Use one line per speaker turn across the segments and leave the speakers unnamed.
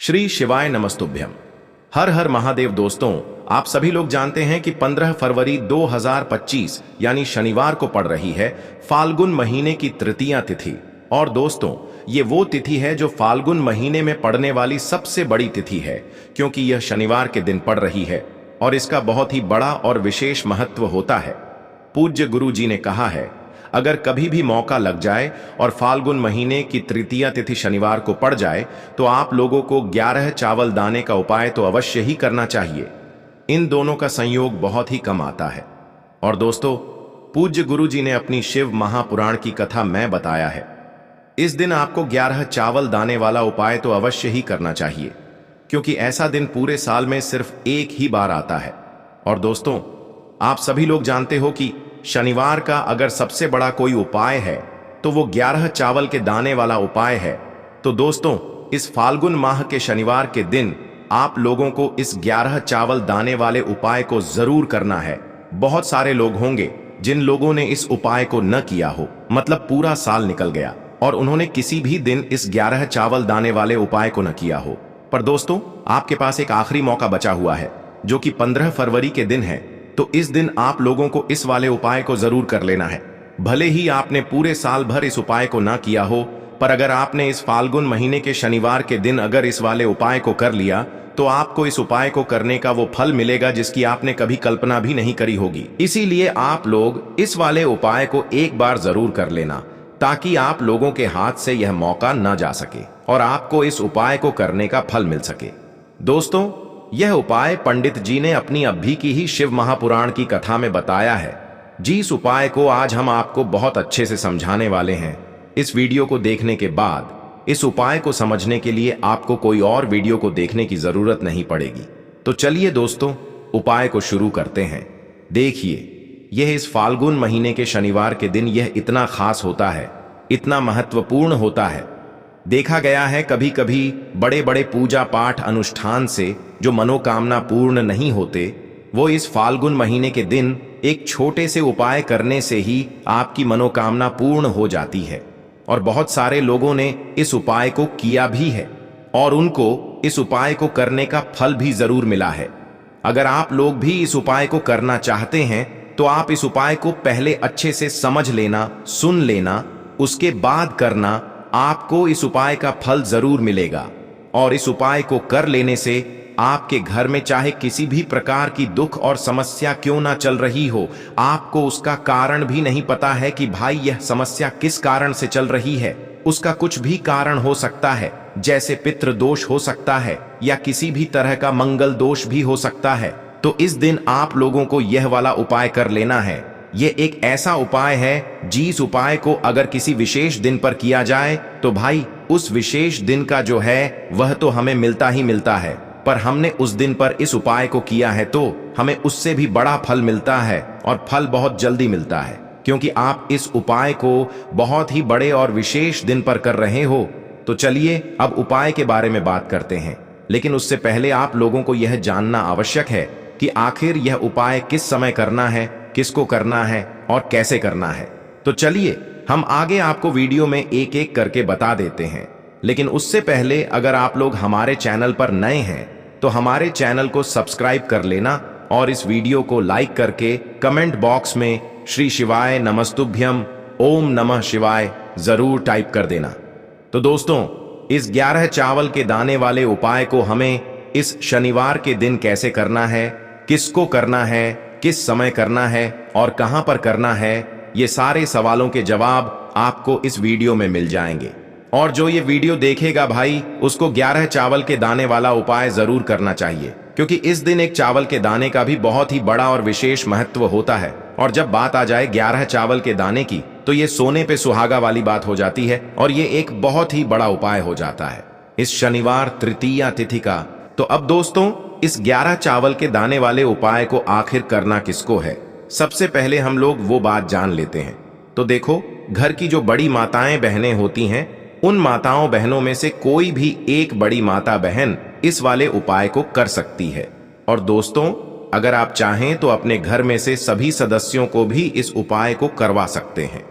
श्री शिवाय नमस्तुभ्यम। हर हर महादेव। दोस्तों, आप सभी लोग जानते हैं कि 15 फरवरी 2025 यानी शनिवार को पड़ रही है फाल्गुन महीने की तृतीया तिथि। और दोस्तों, ये वो तिथि है जो फाल्गुन महीने में पड़ने वाली सबसे बड़ी तिथि है, क्योंकि यह शनिवार के दिन पड़ रही है और इसका बहुत ही बड़ा और विशेष महत्व होता है। पूज्य गुरु जी ने कहा है, अगर कभी भी मौका लग जाए और फाल्गुन महीने की तृतीया तिथि शनिवार को पड़ जाए तो आप लोगों को 11 चावल दाने का उपाय तो अवश्य ही करना चाहिए। इन दोनों का संयोग बहुत ही कम आता है। और दोस्तों, पूज्य गुरु जी ने अपनी शिव महापुराण की कथा में बताया है, इस दिन आपको 11 चावल दाने वाला उपाय तो अवश्य ही करना चाहिए, क्योंकि ऐसा दिन पूरे साल में सिर्फ एक ही बार आता है। और दोस्तों, आप सभी लोग जानते हो कि शनिवार का अगर सबसे बड़ा कोई उपाय है तो वो 11 चावल के दाने वाला उपाय है। तो दोस्तों, इस फाल्गुन माह के शनिवार के दिन आप लोगों को इस 11 चावल दाने वाले उपाय को जरूर करना है। बहुत सारे लोग होंगे जिन लोगों ने इस उपाय को न किया हो, मतलब पूरा साल निकल गया और उन्होंने किसी भी दिन इस 11 चावल दाने वाले उपाय को न किया हो। पर दोस्तों, आपके पास एक आखिरी मौका बचा हुआ है, जो कि 15 फरवरी के दिन है। तो इस दिन आप लोगों को इस वाले उपाय को जरूर कर लेना है। भले ही आपने पूरे साल भर इस उपाय को ना किया हो, पर अगर आपने इस फाल्गुन महीने के शनिवार के दिन अगर इस वाले उपाय को कर लिया तो आपको इस उपाय को करने का वो फल मिलेगा जिसकी आपने कभी कल्पना भी नहीं करी होगी। इसीलिए आप लोग इस वाले उपाय को एक बार जरूर कर लेना, ताकि आप लोगों के हाथ से यह मौका न जा सके और आपको इस उपाय को करने का फल मिल सके। दोस्तों, यह उपाय पंडित जी ने अपनी अभी की ही शिव महापुराण की कथा में बताया है। जिस उपाय को आज हम आपको बहुत अच्छे से समझाने वाले हैं। इस वीडियो को देखने के बाद इस उपाय को समझने के लिए आपको कोई और वीडियो को देखने की जरूरत नहीं पड़ेगी। तो चलिए दोस्तों, उपाय को शुरू करते हैं। देखिए, यह इस फाल्गुन महीने के शनिवार के दिन यह इतना खास होता है, इतना महत्वपूर्ण होता है। देखा गया है कभी कभी बड़े बड़े पूजा पाठ अनुष्ठान से जो मनोकामना पूर्ण नहीं होते, वो इस फाल्गुन महीने के दिन एक छोटे से उपाय करने से ही आपकी मनोकामना पूर्ण हो जाती है। और बहुत सारे लोगों ने इस उपाय को किया भी है और उनको इस उपाय को करने का फल भी जरूर मिला है। अगर आप लोग भी इस उपाय को करना चाहते हैं तो आप इस उपाय को पहले अच्छे से समझ लेना, सुन लेना, उसके बाद करना। आपको इस उपाय का फल जरूर मिलेगा। और इस उपाय को कर लेने से आपके घर में चाहे किसी भी प्रकार की दुख और समस्या क्यों ना चल रही हो, आपको उसका कारण भी नहीं पता है कि भाई यह समस्या किस कारण से चल रही है। उसका कुछ भी कारण हो सकता है, जैसे पितृ दोष हो सकता है या किसी भी तरह का मंगल दोष भी हो सकता है। तो इस दिन आप लोगों को यह वाला उपाय कर लेना है। ये एक ऐसा उपाय है जिस उपाय को अगर किसी विशेष दिन पर किया जाए तो भाई उस विशेष दिन का जो है वह तो हमें मिलता ही मिलता है, पर हमने उस दिन पर इस उपाय को किया है तो हमें उससे भी बड़ा फल मिलता है और फल बहुत जल्दी मिलता है, क्योंकि आप इस उपाय को बहुत ही बड़े और विशेष दिन पर कर रहे हो। तो चलिए अब उपाय के बारे में बात करते हैं, लेकिन उससे पहले आप लोगों को यह जानना आवश्यक है कि आखिर यह उपाय किस समय करना है, किसको करना है और कैसे करना है। तो चलिए हम आगे आपको वीडियो में एक एक करके बता देते हैं। लेकिन उससे पहले अगर आप लोग हमारे चैनल पर नए हैं तो हमारे चैनल को सब्सक्राइब कर लेना और इस वीडियो को लाइक करके कमेंट बॉक्स में श्री शिवाय नमस्तुभ्यम, ओम नमः शिवाय जरूर टाइप कर देना। तो दोस्तों, इस 11 चावल के दाने वाले उपाय को हमें इस शनिवार के दिन कैसे करना है, किसको करना है, किस समय करना है और कहां पर करना है, ये सारे सवालों के जवाब आपको इस वीडियो में मिल जाएंगे। और जो ये वीडियो देखेगा भाई, उसको 11 चावल के दाने वाला उपाय जरूर करना चाहिए, क्योंकि इस दिन एक चावल के दाने का भी बहुत ही बड़ा और विशेष महत्व होता है। और जब बात आ जाए 11 चावल के दाने की, तो ये सोने पे सुहागा वाली बात हो जाती है और ये एक बहुत ही बड़ा उपाय हो जाता है इस शनिवार तृतीया तिथि का। तो अब दोस्तों, इस 11 चावल के दाने वाले उपाय को आखिर करना किसको है, सबसे पहले हम लोग वो बात जान लेते हैं। तो देखो, घर की जो बड़ी माताएं बहनें होती हैं, उन माताओं बहनों में से कोई भी एक बड़ी माता बहन इस वाले उपाय को कर सकती है। और दोस्तों, अगर आप चाहें तो अपने घर में से सभी सदस्यों को भी इस उपाय को करवा सकते हैं।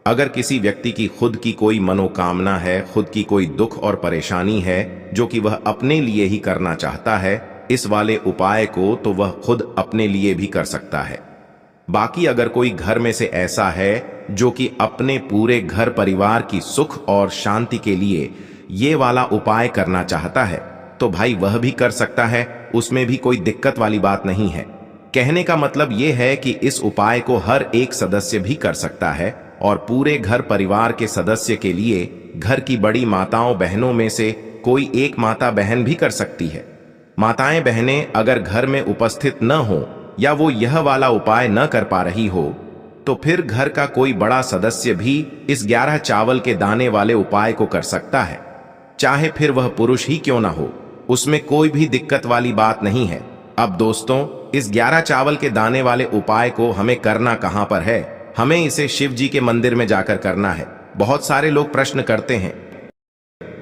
अगर किसी व्यक्ति की खुद की कोई मनोकामना है, खुद की कोई दुख और परेशानी है जो कि वह अपने लिए ही करना चाहता है, इस वाले उपाय को तो वह खुद अपने लिए भी कर सकता है। बाकी अगर कोई घर में से ऐसा है जो कि अपने पूरे घर परिवार की सुख और शांति के लिए ये वाला उपाय करना चाहता है, तो भाई वह भी कर सकता है, उसमें भी कोई दिक्कत वाली बात नहीं है। कहने का मतलब ये है कि इस उपाय को हर एक सदस्य भी कर सकता है और पूरे घर परिवार के सदस्य के लिए घर की बड़ी माताओं बहनों में से कोई एक माता बहन भी कर सकती है। माताएं बहनें अगर घर में उपस्थित न हो या वो यह वाला उपाय न कर पा रही हो, तो फिर घर का कोई बड़ा सदस्य भी इस 11 चावल के दाने वाले उपाय को कर सकता है, चाहे फिर वह पुरुष ही क्यों ना हो, उसमें कोई भी दिक्कत वाली बात नहीं है। अब दोस्तों, इस 11 चावल के दाने वाले उपाय को हमें करना कहां पर है? हमें इसे शिव जी के मंदिर में जाकर करना है। बहुत सारे लोग प्रश्न करते हैं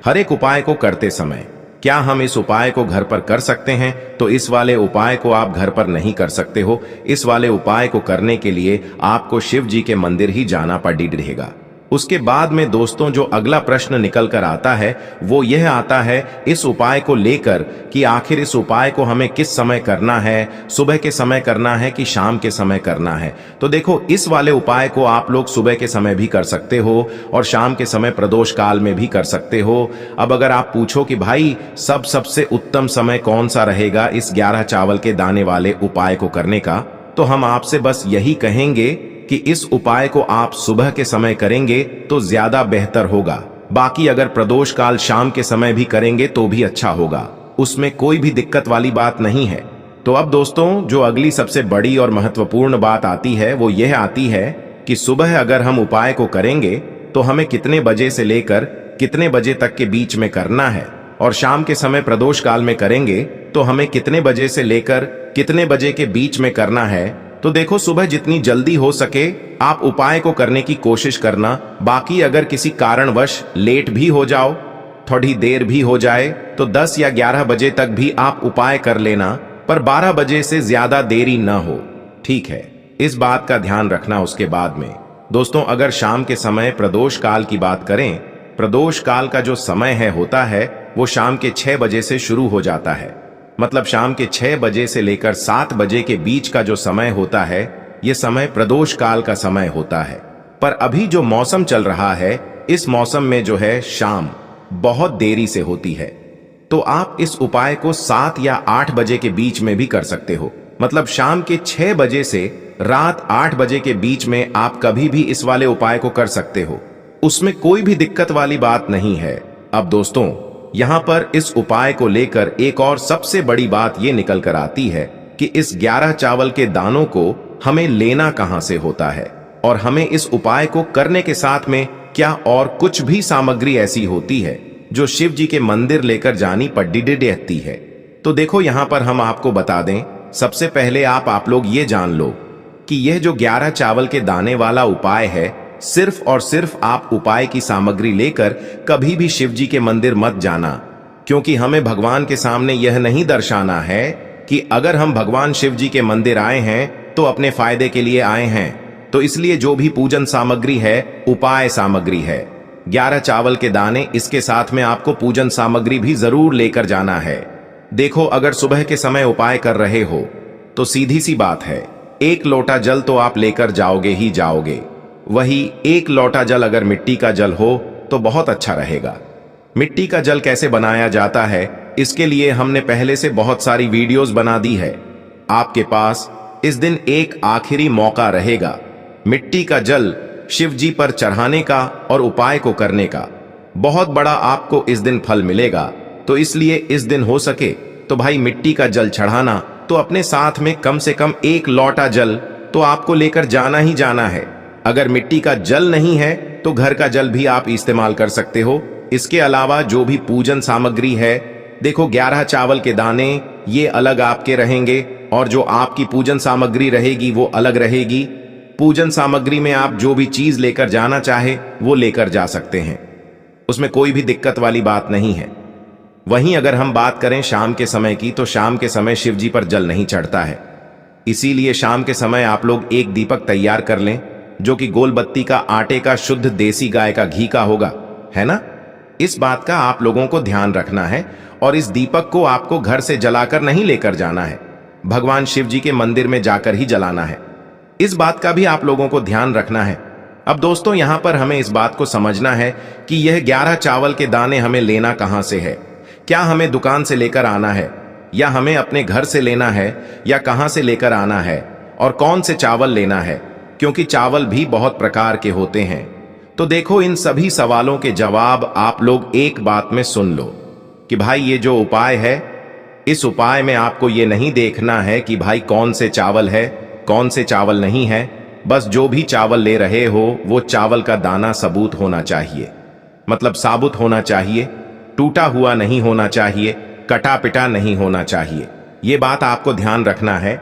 हर एक उपाय को करते समय क्या हम इस उपाय को घर पर कर सकते हैं? तो इस वाले उपाय को आप घर पर नहीं कर सकते हो। इस वाले उपाय को करने के लिए आपको शिव जी के मंदिर ही जाना पड़ेगा। उसके बाद में दोस्तों जो अगला प्रश्न निकल कर आता है वो यह आता है इस उपाय को लेकर कि आखिर इस उपाय को हमें किस समय करना है, सुबह के समय करना है कि शाम के समय करना है? तो देखो, इस वाले उपाय को आप लोग सुबह के समय भी कर सकते हो और शाम के समय प्रदोष काल में भी कर सकते हो। अब अगर आप पूछो कि भाई सबसे उत्तम समय कौन सा रहेगा इस 11 चावल के दाने वाले उपाय को करने का, तो हम आपसे बस यही कहेंगे कि इस उपाय को आप सुबह के समय करेंगे तो ज्यादा बेहतर होगा। बाकी अगर प्रदोष काल शाम के समय भी करेंगे तो भी अच्छा होगा, उसमें कोई भी दिक्कत वाली बात नहीं है। तो अब दोस्तों जो अगली सबसे बड़ी और महत्वपूर्ण बात आती है वो यह आती है कि सुबह अगर हम उपाय को करेंगे तो हमें कितने बजे से लेकर कितने बजे तक के बीच में करना है, और शाम के समय प्रदोष काल में करेंगे तो हमें कितने बजे से लेकर कितने बजे के बीच में करना है। तो देखो, सुबह जितनी जल्दी हो सके आप उपाय को करने की कोशिश करना। बाकी अगर किसी कारणवश लेट भी हो जाओ, थोड़ी देर भी हो जाए, तो 10 या 11 बजे तक भी आप उपाय कर लेना, पर 12 बजे से ज्यादा देरी न हो, ठीक है? इस बात का ध्यान रखना। उसके बाद में दोस्तों अगर शाम के समय प्रदोष काल की बात करें, प्रदोष काल का जो समय होता है वो शाम के 6 बजे से शुरू हो जाता है। मतलब शाम के 6 बजे से लेकर 7 बजे के बीच का जो समय होता है ये समय प्रदोष काल का समय होता है। पर अभी जो मौसम चल रहा है इस मौसम में जो है शाम बहुत देरी से होती है, तो आप इस उपाय को 7 या 8 बजे के बीच में भी कर सकते हो। मतलब शाम के 6 बजे से रात 8 बजे के बीच में आप कभी भी इस वाले उपाय को कर सकते हो, उसमें कोई भी दिक्कत वाली बात नहीं है। अब दोस्तों यहां पर इस उपाय को लेकर एक और सबसे बड़ी बात यह निकल कर आती है कि इस 11 चावल के दानों को हमें लेना कहां से होता है, और हमें इस उपाय को करने के साथ में क्या और कुछ भी सामग्री ऐसी होती है जो शिव जी के मंदिर लेकर जानी पड़ती है। तो देखो यहां पर हम आपको बता दें, सबसे पहले आप लोग ये जान लो कि यह जो 11 चावल के दाने वाला उपाय है, सिर्फ और सिर्फ आप उपाय की सामग्री लेकर कभी भी शिव जी के मंदिर मत जाना, क्योंकि हमें भगवान के सामने यह नहीं दर्शाना है कि अगर हम भगवान शिव जी के मंदिर आए हैं तो अपने फायदे के लिए आए हैं। तो इसलिए जो भी पूजन सामग्री है उपाय सामग्री है। 11 चावल के दाने, इसके साथ में आपको पूजन सामग्री भी जरूर लेकर जाना है। देखो, अगर सुबह के समय उपाय कर रहे हो तो सीधी सी बात है, 1 लोटा जल तो आप लेकर जाओगे ही जाओगे। वही 1 लोटा जल अगर मिट्टी का जल हो तो बहुत अच्छा रहेगा। मिट्टी का जल कैसे बनाया जाता है इसके लिए हमने पहले से बहुत सारी वीडियोस बना दी है। आपके पास इस दिन एक आखिरी मौका रहेगा मिट्टी का जल शिव जी पर चढ़ाने का और उपाय को करने का। बहुत बड़ा आपको इस दिन फल मिलेगा, तो इसलिए इस दिन हो सके तो भाई मिट्टी का जल चढ़ाना, तो अपने साथ में कम से कम 1 लोटा जल तो आपको लेकर जाना ही जाना है। अगर मिट्टी का जल नहीं है तो घर का जल भी आप इस्तेमाल कर सकते हो। इसके अलावा जो भी पूजन सामग्री है, देखो 11 चावल के दाने ये अलग आपके रहेंगे और जो आपकी पूजन सामग्री रहेगी वो अलग रहेगी। पूजन सामग्री में आप जो भी चीज लेकर जाना चाहे वो लेकर जा सकते हैं, उसमें कोई भी दिक्कत वाली बात नहीं है। वहीं अगर हम बात करें शाम के समय की, तो शाम के समय शिव जी पर जल नहीं चढ़ता है, इसीलिए शाम के समय आप लोग एक दीपक तैयार कर लें। जो कि गोलबत्ती का आटे का शुद्ध देसी गाय का घी का होगा, है ना? इस बात का आप लोगों को ध्यान रखना है और इस दीपक को आपको घर से जलाकर नहीं लेकर जाना है, भगवान शिव जी के मंदिर में जाकर ही जलाना है। इस बात का भी आप लोगों को ध्यान रखना है। अब दोस्तों, यहां पर हमें इस बात को समझना है कि यह 11 चावल के दाने हमें लेना कहां से है। क्या हमें दुकान से लेकर आना है, या हमें अपने घर से लेना है, या कहां से लेकर आना है, और कौन से चावल लेना है, क्योंकि चावल भी बहुत प्रकार के होते हैं। तो देखो, इन सभी सवालों के जवाब आप लोग एक बात में सुन लो कि भाई ये जो उपाय है, इस उपाय में आपको ये नहीं देखना है कि भाई कौन से चावल है, कौन से चावल नहीं है। बस जो भी चावल ले रहे हो वो चावल का दाना सबूत होना चाहिए, मतलब साबुत होना चाहिए, टूटा हुआ नहीं होना चाहिए, कटा पिटा नहीं होना चाहिए। ये बात आपको ध्यान रखना है।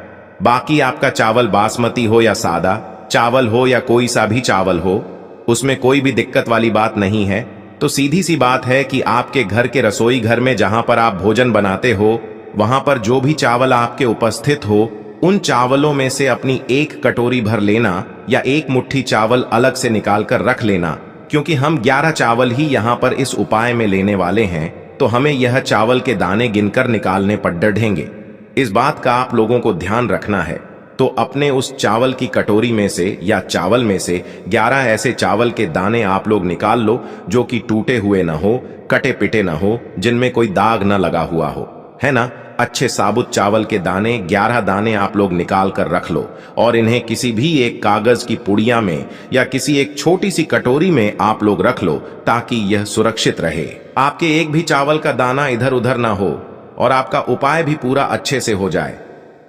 बाकी आपका चावल बासमती हो या सादा चावल हो या कोई सा भी चावल हो, उसमें कोई भी दिक्कत वाली बात नहीं है। तो सीधी सी बात है कि आपके घर के रसोई घर में जहां पर आप भोजन बनाते हो, वहां पर जो भी चावल आपके उपस्थित हो, उन चावलों में से अपनी एक कटोरी भर लेना या एक मुट्ठी चावल अलग से निकाल कर रख लेना, क्योंकि हम 11 चावल ही यहाँ पर इस उपाय में लेने वाले हैं। तो हमें यह चावल के दाने गिनकर निकालने पड़ेंगे। इस बात का आप लोगों को ध्यान रखना है। तो अपने उस चावल की कटोरी में से या चावल में से 11 ऐसे चावल के दाने आप लोग निकाल लो जो कि टूटे हुए ना हो, कटे पिटे ना हो, जिनमें कोई दाग ना लगा हुआ हो, है ना? अच्छे साबुत चावल के दाने 11 दाने आप लोग निकाल कर रख लो और इन्हें किसी भी एक कागज की पुड़िया में या किसी एक छोटी सी कटोरी में आप लोग रख लो, ताकि यह सुरक्षित रहे। आपके एक भी चावल का दाना इधर उधर ना हो और आपका उपाय भी पूरा अच्छे से हो जाए।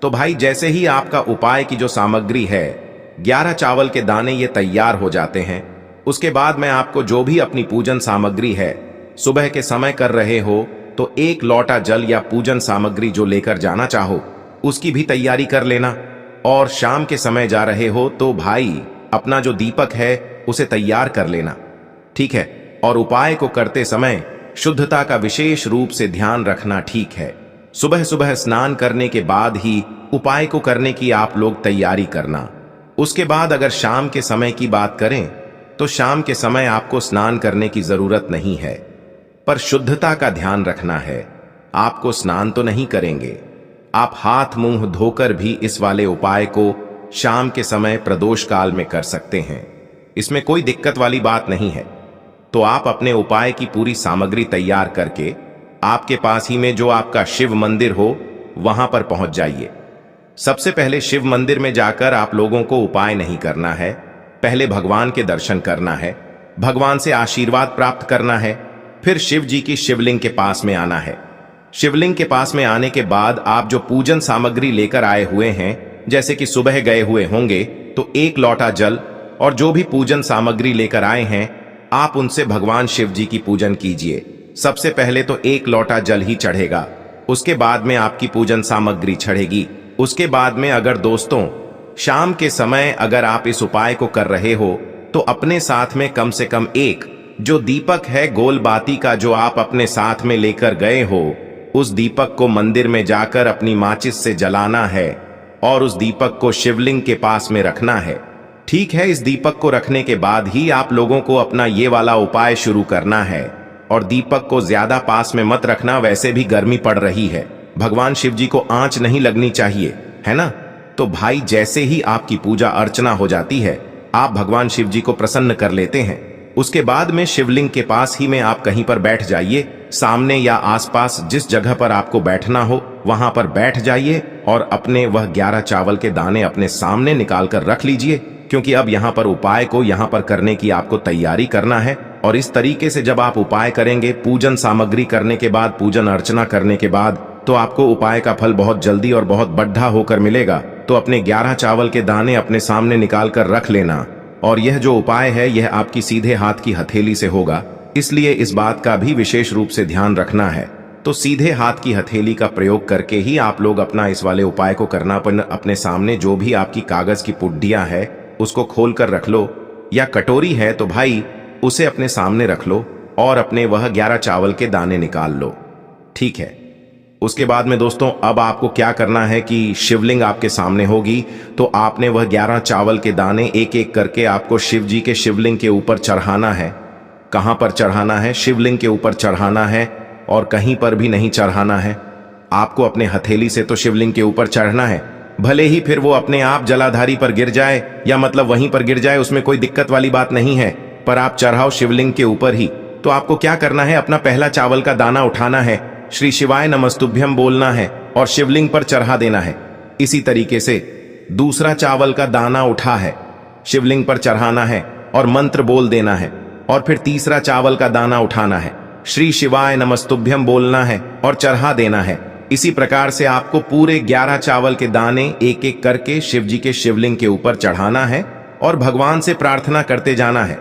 तो भाई, जैसे ही आपका उपाय की जो सामग्री है, 11 चावल के दाने ये तैयार हो जाते हैं, उसके बाद मैं आपको जो भी अपनी पूजन सामग्री है, सुबह के समय कर रहे हो तो 1 लोटा जल या पूजन सामग्री जो लेकर जाना चाहो उसकी भी तैयारी कर लेना। और शाम के समय जा रहे हो तो भाई अपना जो दीपक है उसे तैयार कर लेना, ठीक है? और उपाय को करते समय शुद्धता का विशेष रूप से ध्यान रखना, ठीक है? सुबह सुबह स्नान करने के बाद ही उपाय को करने की आप लोग तैयारी करना। उसके बाद अगर शाम के समय की बात करें तो शाम के समय आपको स्नान करने की जरूरत नहीं है, पर शुद्धता का ध्यान रखना है। आपको स्नान तो नहीं करेंगे, आप हाथ मुंह धोकर भी इस वाले उपाय को शाम के समय प्रदोष काल में कर सकते हैं। इसमें कोई दिक्कत वाली बात नहीं है। तो आप अपने उपाय की पूरी सामग्री तैयार करके आपके पास ही में जो आपका शिव मंदिर हो वहां पर पहुंच जाइए। सबसे पहले शिव मंदिर में जाकर आप लोगों को उपाय नहीं करना है, पहले भगवान के दर्शन करना है, भगवान से आशीर्वाद प्राप्त करना है, फिर शिव जी की शिवलिंग के पास में आना है। शिवलिंग के पास में आने के बाद आप जो पूजन सामग्री लेकर आए हुए हैं, जैसे कि सुबह गए हुए होंगे तो 1 लोटा जल और जो भी पूजन सामग्री लेकर आए हैं, आप उनसे भगवान शिव जी की पूजन कीजिए। सबसे पहले तो 1 लोटा जल ही चढ़ेगा, उसके बाद में आपकी पूजन सामग्री चढ़ेगी। उसके बाद में अगर दोस्तों शाम के समय अगर आप इस उपाय को कर रहे हो तो अपने साथ में कम से कम एक जो दीपक है गोल बाती का जो आप अपने साथ में लेकर गए हो, उस दीपक को मंदिर में जाकर अपनी माचिस से जलाना है और उस दीपक को शिवलिंग के पास में रखना है, ठीक है? इस दीपक को रखने के बाद ही आप लोगों को अपना ये वाला उपाय शुरू करना है। और दीपक को ज्यादा पास में मत रखना, वैसे भी गर्मी पड़ रही है, भगवान शिव जी को आंच नहीं लगनी चाहिए, है ना? तो भाई, जैसे ही आपकी पूजा अर्चना हो जाती है, आप भगवान शिव जी को प्रसन्न कर लेते हैं। उसके बाद में शिवलिंग के पास ही में आप कहीं पर बैठ जाइए, सामने या आसपास जिस जगह पर आपको बैठना हो वहां पर बैठ जाइए और अपने वह 11 चावल के दाने अपने सामने निकाल कर रख लीजिए, क्योंकि अब यहाँ पर उपाय को यहाँ पर करने की आपको तैयारी करना है। और इस तरीके से जब आप उपाय करेंगे, पूजन सामग्री करने के बाद, पूजन अर्चना करने के बाद, तो आपको उपाय का फल बहुत जल्दी और बहुत बढ़ा होकर मिलेगा। तो अपने 11 चावल के दाने अपने सामने निकाल कर रख लेना। और यह जो उपाय है यह आपकी सीधे हाथ की हथेली से होगा, इसलिए इस बात का भी विशेष रूप से ध्यान रखना है। तो सीधे हाथ की हथेली का प्रयोग करके ही आप लोग अपना इस वाले उपाय को करना। अपने सामने जो भी आपकी कागज की पुड्डियां है उसको खोल कर रख लो, या कटोरी है तो भाई उसे अपने सामने रख लो और अपने वह 11 चावल के दाने निकाल लो, ठीक है? उसके बाद में दोस्तों अब आपको क्या करना है कि शिवलिंग आपके सामने होगी, तो आपने वह 11 चावल के दाने एक एक करके आपको शिव जी के शिवलिंग के ऊपर चढ़ाना है। कहां पर चढ़ाना है? शिवलिंग के ऊपर चढ़ाना है और कहीं पर भी नहीं चढ़ाना है। आपको अपने हथेली से तो शिवलिंग के ऊपर चढ़ना है, भले ही फिर वो अपने आप जलाधारी पर गिर जाए या मतलब वहीं पर गिर जाए, उसमें कोई दिक्कत वाली बात नहीं है, पर आप चढ़ाओ शिवलिंग के ऊपर ही। तो आपको क्या करना है, अपना पहला चावल का दाना उठाना है, श्री शिवाय नमस्तुभ्यम बोलना है और शिवलिंग पर चढ़ा देना है। इसी तरीके से दूसरा चावल का दाना उठा है, शिवलिंग पर चढ़ाना है और मंत्र बोल देना है। और फिर तीसरा चावल का दाना उठाना है, श्री शिवाय नमस्तुभ्यम बोलना है और चढ़ा देना है। इसी प्रकार से आपको पूरे 11 चावल के दाने एक एक करके शिव जी के शिवलिंग के ऊपर चढ़ाना है और भगवान से प्रार्थना करते जाना है।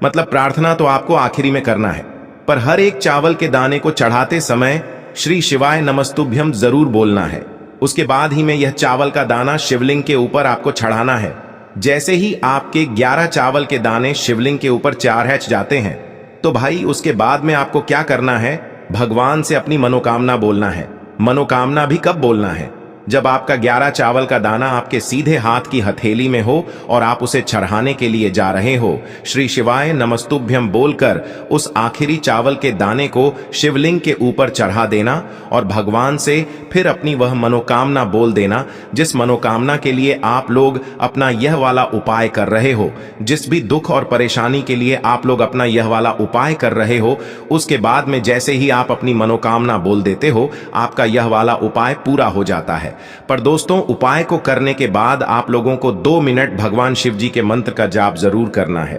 मतलब प्रार्थना तो आपको आखिरी में करना है, पर हर एक चावल के दाने को चढ़ाते समय श्री शिवाय नमस्तुभ्यम जरूर बोलना है। उसके बाद ही में यह चावल का दाना शिवलिंग के ऊपर आपको चढ़ाना है। जैसे ही आपके 11 चावल के दाने शिवलिंग के ऊपर चढ़ जाते हैं, तो भाई उसके बाद में आपको क्या करना है, भगवान से अपनी मनोकामना बोलना है। मनोकामना भी कब बोलना है? जब आपका 11 चावल का दाना आपके सीधे हाथ की हथेली में हो और आप उसे चढ़ाने के लिए जा रहे हो। श्री शिवाय नमस्तुभ्यम बोलकर उस आखिरी चावल के दाने को शिवलिंग के ऊपर चढ़ा देना और भगवान से फिर अपनी वह मनोकामना बोल देना, जिस मनोकामना के लिए आप लोग अपना यह वाला उपाय कर रहे हो, जिस भी दुख और परेशानी के लिए आप लोग अपना यह वाला उपाय कर रहे हो। उसके बाद में जैसे ही आप अपनी मनोकामना बोल देते हो, आपका यह वाला उपाय पूरा हो जाता है। पर दोस्तों, उपाय को करने के बाद आप लोगों को 2 मिनट भगवान शिव जी के मंत्र का जाप जरूर करना है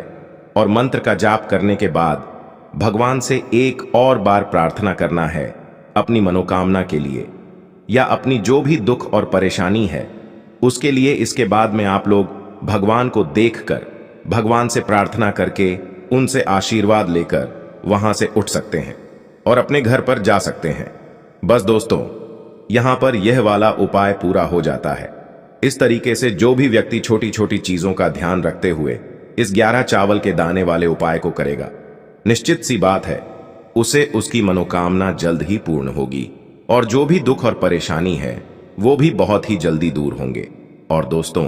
और मंत्र का जाप करने के बाद भगवान से एक और बार प्रार्थना करना है अपनी मनोकामना के लिए या अपनी जो भी दुख और परेशानी है उसके लिए। इसके बाद में आप लोग भगवान को देखकर भगवान से प्रार्थना करके उनसे आशीर्वाद लेकर वहां से उठ सकते हैं और अपने घर पर जा सकते हैं। बस दोस्तों, यहां पर यह वाला उपाय पूरा हो जाता है। इस तरीके से जो भी व्यक्ति छोटी छोटी चीजों का ध्यान रखते हुए इस 11 चावल के दाने वाले उपाय को करेगा, निश्चित सी बात है उसे उसकी मनोकामना जल्द ही पूर्ण होगी और जो भी दुख और परेशानी है वो भी बहुत ही जल्दी दूर होंगे। और दोस्तों,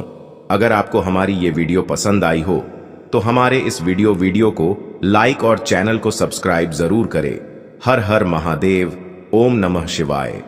अगर आपको हमारी ये वीडियो पसंद आई हो तो हमारे इस वीडियो को लाइक और चैनल को सब्सक्राइब जरूर करें। हर हर महादेव, ओम नमः शिवाय।